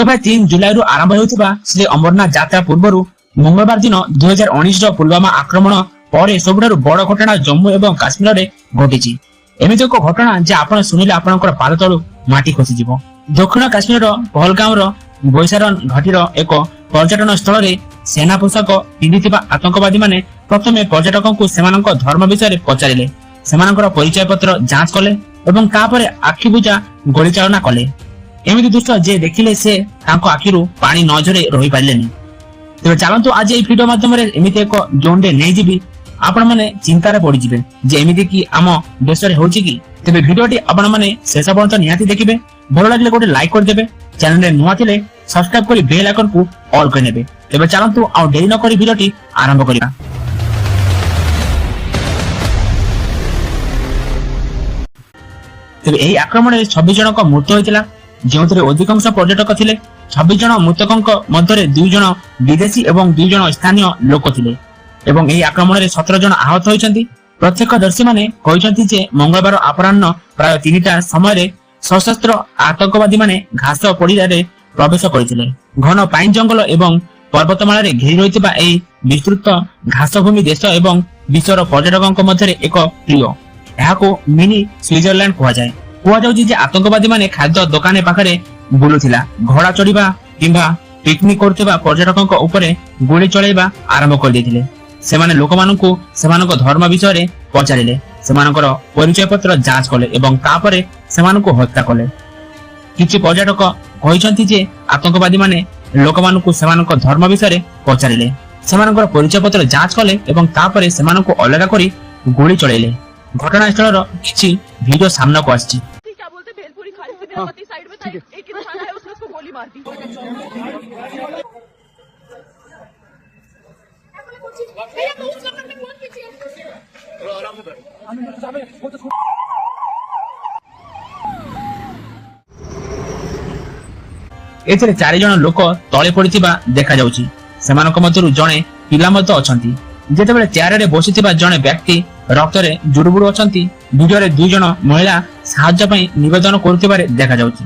तो भाई 3 जुलाई रु आरंभ होउथिबा श्री अमरनाथ यात्रा पूर्वरु मंगलवार दिन 2019 रो पुलवामा आक्रमण पर सबुठारु बड़ घटना जम्मू एवं काश्मीर रे घटिछि। एमिति एक घटना जे आपण सुनिले आपनकर पाद तळु माटी खसी जिवो। दक्षिण काश्मीर रो पहलगाम रो बोईसारन घाटी रो एक पर्यटन स्थल रे सेना पोशाक पिंधिथिबा आतंकवादी माने प्रथमे पर्यटकों को सेमानक धर्म विषय पचारिले, सेमानकर परिचय पत्र जांच कले एवं तापरे आखि बुझा गोली चालना कले। एमिति दृश्य जे देखिले से तांको आखिरु पानी न झरे रहि पाइलेनी। तेबे चलंतु आज ए वीडियो माध्यम रे एमिति एक जोंडे नै जिबी आपण माने चिंता रे पड़ी जिबे जे एमिति की आम देश रे होछि की। तेबे वीडियोटी आपण माने शेष पर्यंत निहाती देखिबे। भलो लागले गोटे लाइक कर देबे, चैनल रे नुवा थिले सब्सक्राइब करी बेल आइकन को ऑल कर नेबे। तेबे चलंतु आ देरी न करी वीडियोटी आरंभ करिया। तेबे एही आक्रमण रे 26 जन को मृत्यु होइतिला, जेउथरे अधिकांश पर्यटक थिले। 26 जन मृतकक मध्यरे 2 जन विदेशी एवं 2 जन स्थानीय लोक थिले एवं एही आक्रमण रे 17 जन आहत होइचंती। प्रत्यक्षदर्शी माने कहिसंती जे मंगलवार अपराह्न प्राय 3टा समय रे सशस्त्र आतंकवादी माने घास पड़िया रे प्रवेश करथिले। घन पाइन जंगल एवं पर्वतमाला रे घेरी रहितबा एही विस्तृत घासभूमि देश एवं विश्वर पर्यटकक मध्यरे एक प्रिय। एहाको मिनी स्विट्जरलैंड कुआ जाय। कुआ जाउछि जे आतंकवादी माने खाद्य दुकान पाखरे बुलुथिला, घोड़ा चढ़िबा किंबा पिकनिक करथिबा पर्यटकक उपरे गोली चलाइबा आरंभ कर देथिले। सेमाने लोकमाननकु सेमानक धर्म विषय रे पचारिले, सेमानकर परिचय पत्र जांच कले एवं तापरे सेमानकु हत्या कले। किछि पर्यटक कहिसंती जे आतंकवादी माने लोकमाननकु सेमानक धर्म विषय रे पचारिले, सेमानकर परिचय पत्र जांच कले एवं तापरे सेमानकु अलगा करी गोली चलाइले। घटनास्थल रो किछि वीडियो सामने को आछि। क्या बोलते भेलपुरी खाली से मेरा पति साइड में था, एक इंसान है उसने उसको गोली मार दी। एथिरे 4 जन लोक तळे पडिथिबा देखा जाउछि। सेमानक मध्यरु जणे पिला मत अछंती। जेतेबेले चेयर रे बसिथिबा जणे व्यक्ति रक्त रे जुडुबुडु अछंती। वीडियो रे 2 जन महिला सहायता पई निवेदन करथिबारे देखा जाउछि।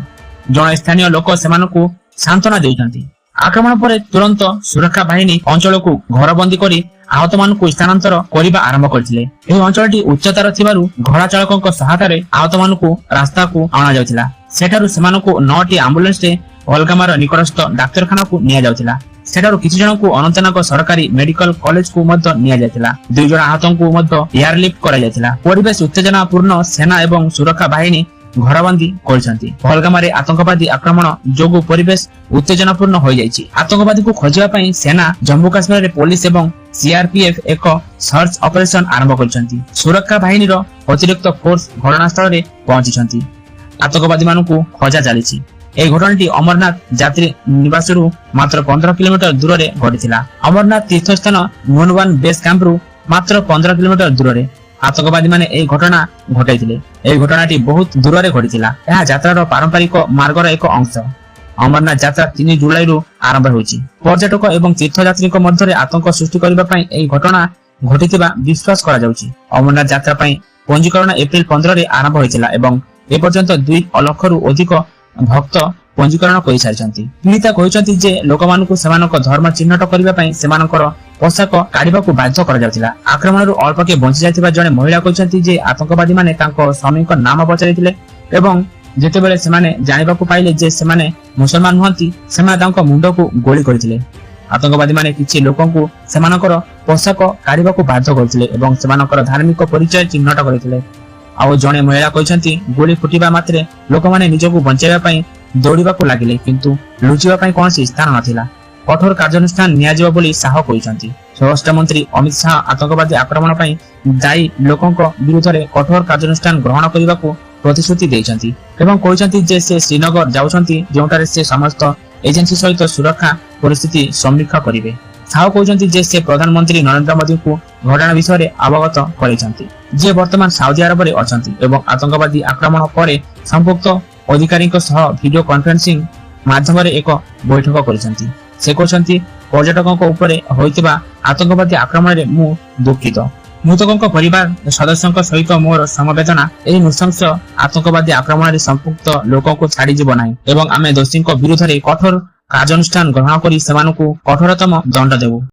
जणे स्थानीय लोक सेमानकु सांत्वना देउछंती। आक्रमण पर तुरंत सुरक्षा बाहिनी अंचल को घरबंदी करी आहत मानकु स्थानांतर करिबा आरंभ करथिले। एही अंचलटी उच्चतार थिबारु घोड़ा चालकक सहायता रे आहत मानकु रास्ता को आना जाउथिला। सेठारु सेमानकु 9टी एम्बुलेंस रे अलगामार निकटस्थ डाक्तरखाना को निया जाउथिला। सेठारु किछि जन को अनंतनाग सरकारी मेडिकल कॉलेज को मध्य निया जायतिला। 2 जन आहतन को मध्य एयरलिफ्ट करा जायतिला। परिवेश उत्तेजनापूर्ण सेना एवं सुरक्षा बाहिनी घरबंदी करछंती। पहलगामारे आतंकवादी आक्रमण जोगु परिवेश उत्तेजनापूर्ण हो जायछि। आतंकवादी को खोजिबा पई सेना, जम्मू काश्मीर रे पुलिस एवं सीआरपीएफ एक सर्च ऑपरेशन आरंभ करछंती। सुरक्षा बाहिनी रो अतिरिक्त फोर्स घटनास्थल रे पहुंचिछंती। आतंकवादी मानकु खोजा चलिछि। ए घटनाटी अमरनाथ यात्री निवासरु मात्र 15 किलोमीटर दूर रे घटिथिला। अमरनाथ तीर्थस्थान मोनवान बेस कैंप रु मात्र 15 किलोमीटर दूर रे आतंकवादी माने ए घटना घटाइथिले। ए घटनाटी बहुत दूर रे घटिथिला। एहा यात्रार पारंपरिक मार्गर एक अंश। अमरनाथ यात्रा 3 जुलाई रु आरंभ होइछि। पर्यटक एवं तीर्थयात्रीक मध्य रे आतंक सृष्टि करिबा पई ए घटना घटिथिबा विश्वास करा जाउछि। अमरनाथ यात्रा पई पंजीकरण एप्रिल 15 रे आरंभ होइथिला एवं ए पर्यंत 2 लाख रु अधिक भक्त पंजीकरण करि सारिछंती। पीड़िता कहिसंती जे लोकमानकु सेमानक धर्म चिन्हट करिबा पई सेमानकर पोशाक काढिबाकू बाध्य करा जाउतिला। आक्रमणरु अल्पके बंची जायतिबा जणे महिला कहिसंती जे आतंकवादी माने तांको स्वामीक नाम पचारिथिले एवं जेतेबेले सेमाने जानिबाकू पाइले जे सेमाने मुसलमान हुंती, सेमाने तांको मुंडकू गोली करिथिले। आतंकवादी माने किछि लोकंकु सेमानकर पोशाक काढिबाकू बाध्य करथिले एवं सेमानकर धार्मिक परिचय चिन्हट करिथिले। आउ जणे महिला कहिसंती गोली फुटिबा मात्रे लोकमाने निजकू बंचाइबा पई दौड़िबाकू लागिले, किंतु लुचिबा पई कोनोसी स्थान नथिला। कठोर कार्यानुष्ठान नियाजिबा बोली शाह कहिसंती। स्वराष्ट्र मंत्री अमित शाह आतंकवादी आक्रमण पई दायी लोकंक विरुद्ध रे कठोर कार्यानुष्ठान ग्रहण करिबाकू प्रतिश्रुति दैछंती एवं कहिसंती जे से श्रीनगर जाउछंती, जेउटारे से समस्त एजेंसी सहित सुरक्षा परिस्थिति समीक्षा करिवे। शाह कहिसंती जे से प्रधानमंत्री नरेंद्र मोदी को घटना विषय रे अवगत करिसंती, जे वर्तमान सऊदी अरब रे अछंती एवं आतंकवादी आक्रमण परे संपुक्त अधिकारी सह वीडियो कॉन्फ्रेंसिंग माध्यम रे एक बैठक करिसंती। से कहते पर्यटकों ऊपर होइतिबा आतंकवादी आक्रमण रे मु दुखित। ମୃତକଙ୍କ ପରିବାର ସଦସ୍ୟଙ୍କ ସହିତ ମୋର ସମବେଦନା। ଏହି ନୃଶଂସ ଆତଙ୍କବାଦୀ ଆକ୍ରମଣରେ ସମ୍ପୃକ୍ତ ଲୋକଙ୍କୁ ଛାଡିଯିବ ନାହିଁ ଏବଂ ଆମେ ଦୋଷୀଙ୍କ ବିରୁଦ୍ଧରେ କଠୋର କାର୍ଯ୍ୟାନୁଷ୍ଠାନ ଗ୍ରହଣ କରି ସେମାନଙ୍କୁ କଠୋରତମ ଦଣ୍ଡ ଦେବୁ।